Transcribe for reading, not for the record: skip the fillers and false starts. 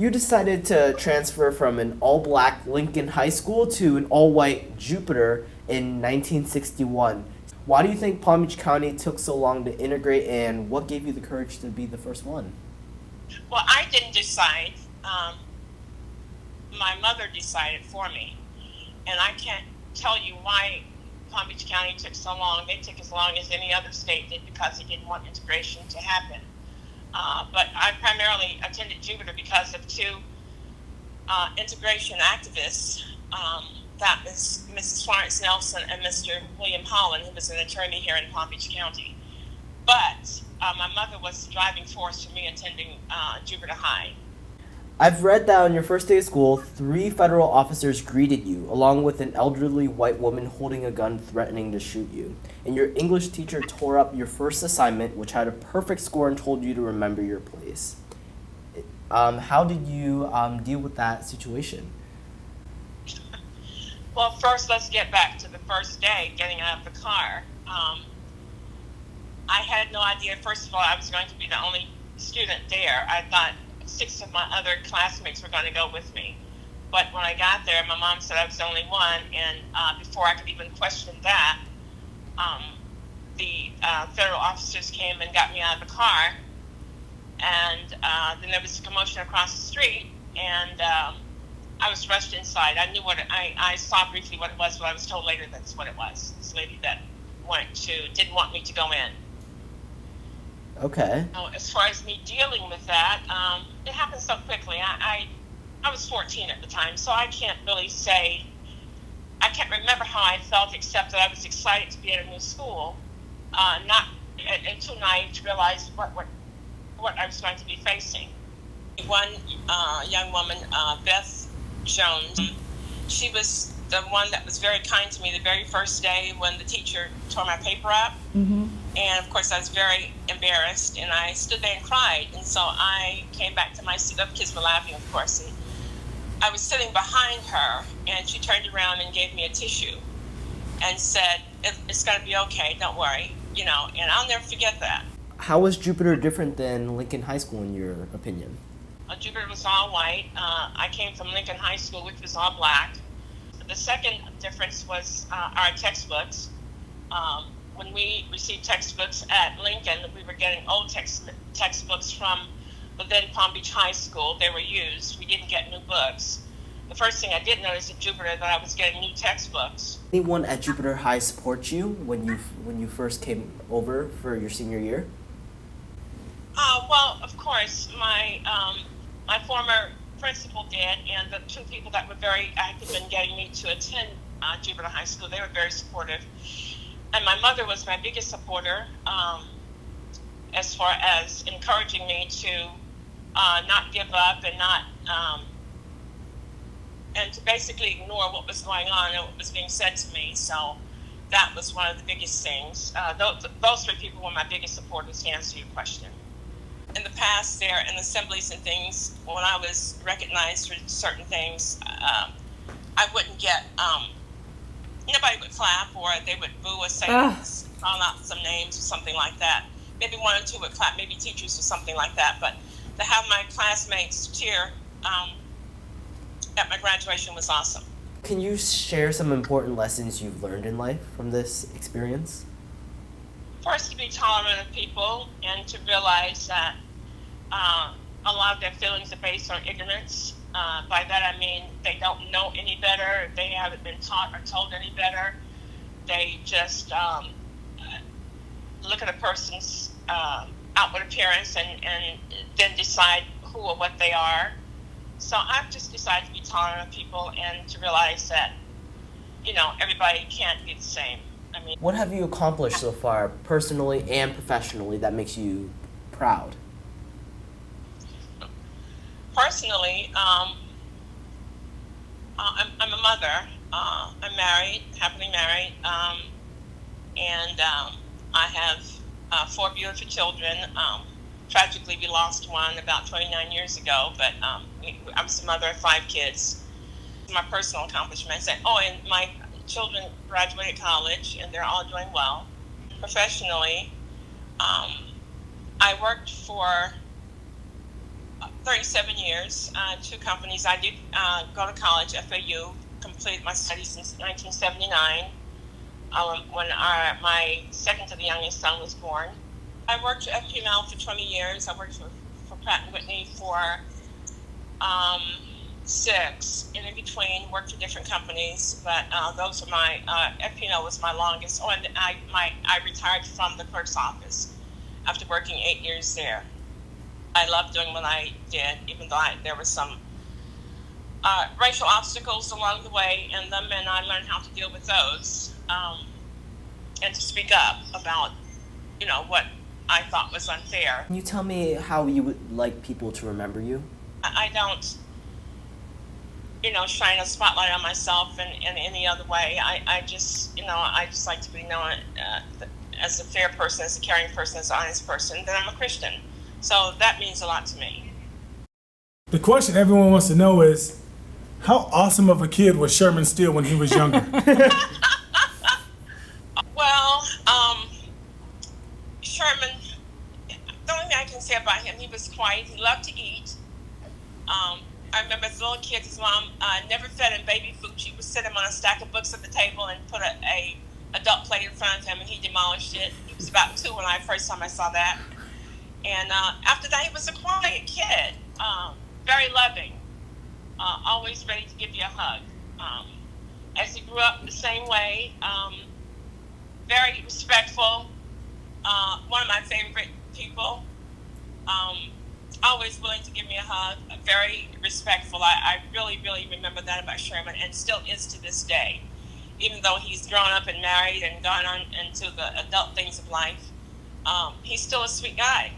You decided to transfer from an all-black Lincoln High School to an all-white Jupiter in 1961. Why do you think Palm Beach County took so long to integrate, and what gave you the courage to be the first one? Well, I didn't decide. My mother decided for me. And I can't tell you why Palm Beach County took so long. They took as long as any other state did because they didn't want integration to happen. But I primarily attended Jupiter because of two integration activists. That is Mrs. Florence Nelson and Mr. William Holland, who was an attorney here in Palm Beach County. But my mother was the driving force for me attending Jupiter High. I've read that on your first day of school, 3 federal officers greeted you, along with an elderly white woman holding a gun threatening to shoot you. And your English teacher tore up your first assignment, which had a perfect score and told you to remember your place. How did you deal with that situation? Well, first, let's get back to the first day, getting out of the car. I had no idea, first of all, I was going to be the only student there. I thought 6 of my other classmates were going to go with me. But when I got there, my mom said I was the only one, and before I could even question that, the federal officers came and got me out of the car, and then there was a commotion across the street, and I was rushed inside. I knew I saw briefly what it was, but I was told later that's what it was. This lady that didn't want me to go in. Okay. As far as me dealing with that, it happened so quickly. I was 14 at the time, so I can't really say, I can't remember how I felt except that I was excited to be at a new school, not and too naive to realize what I was going to be facing. One young woman, Beth Jones, she was the one that was very kind to me the very first day when the teacher tore my paper up. Mm-hmm. And of course I was very embarrassed, and I stood there and cried. And so I came back to my seat. The kids were laughing, of course, and I was sitting behind her, and she turned around and gave me a tissue and said, "It's going to be okay, don't worry," and I'll never forget that. How was Jupiter different than Lincoln High School in your opinion? Jupiter was all white. I came from Lincoln High School, which was all black. The second difference was our textbooks. When we received textbooks at Lincoln, we were getting old textbooks from the then Palm Beach High School. They were used. We didn't get new books. The first thing I did notice at Jupiter that I was getting new textbooks. Anyone at Jupiter High support you when you first came over for your senior year? Well, of course, my former principal did, and the 2 people that were very active in getting me to attend Jupiter High School, they were very supportive. And my mother was my biggest supporter as far as encouraging me to not give up and not and to basically ignore what was going on and what was being said to me. So that was one of the biggest things. Those 3 people were my biggest supporters, to answer your question. In the past, there in assemblies and things, when I was recognized for certain things, I wouldn't get, nobody would clap, or they would boo or say, call out some names or something like that. Maybe 1 or 2 would clap, maybe teachers or something like that. But to have my classmates cheer at my graduation was awesome. Can you share some important lessons you've learned in life from this experience? First, to be tolerant of people and to realize that a lot of their feelings are based on ignorance. By that I mean they don't know any better, they haven't been taught or told any better. They just look at a person's outward appearance and then decide who or what they are. So I've just decided to be tolerant of people and to realize that, everybody can't be the same. What have you accomplished so far, personally and professionally, that makes you proud? Personally, I'm a mother. I'm married, happily married, and I have 4 beautiful children. Tragically, we lost one about 29 years ago, but I was the mother of 5 kids. My personal accomplishments, and my children graduated college, and they're all doing well. Professionally, I worked for 37 years, 2 companies. I did go to college, FAU, completed my studies since 1979, when my second to the youngest son was born. I worked at FPL for 20 years. I worked for Pratt & Whitney for 6, and in between worked for different companies, but those are my, FPL was my longest. Oh, and I retired from the clerk's office after working 8 years there. I loved doing what I did, even though there were some racial obstacles along the way, and I learned how to deal with those, and to speak up about, what I thought was unfair. Can you tell me how you would like people to remember you? I don't, shine a spotlight on myself in any other way. I just like to be known as a fair person, as a caring person, as an honest person, that I'm a Christian. So that means a lot to me. The question everyone wants to know is, how awesome of a kid was Sherman still when he was younger? Well, Sherman, the only thing I can say about him, he was quiet. He loved to eat. I remember as a little kid, his mom never fed him baby food. She would sit him on a stack of books at the table and put a adult plate in front of him, and he demolished it. He was about 2 when first time I saw that. And after that, he was a quiet kid, very loving, always ready to give you a hug. As he grew up the same way, very respectful, one of my favorite people, always willing to give me a hug, very respectful. I really, really remember that about Sherman, and still is to this day. Even though he's grown up and married and gone on into the adult things of life, he's still a sweet guy.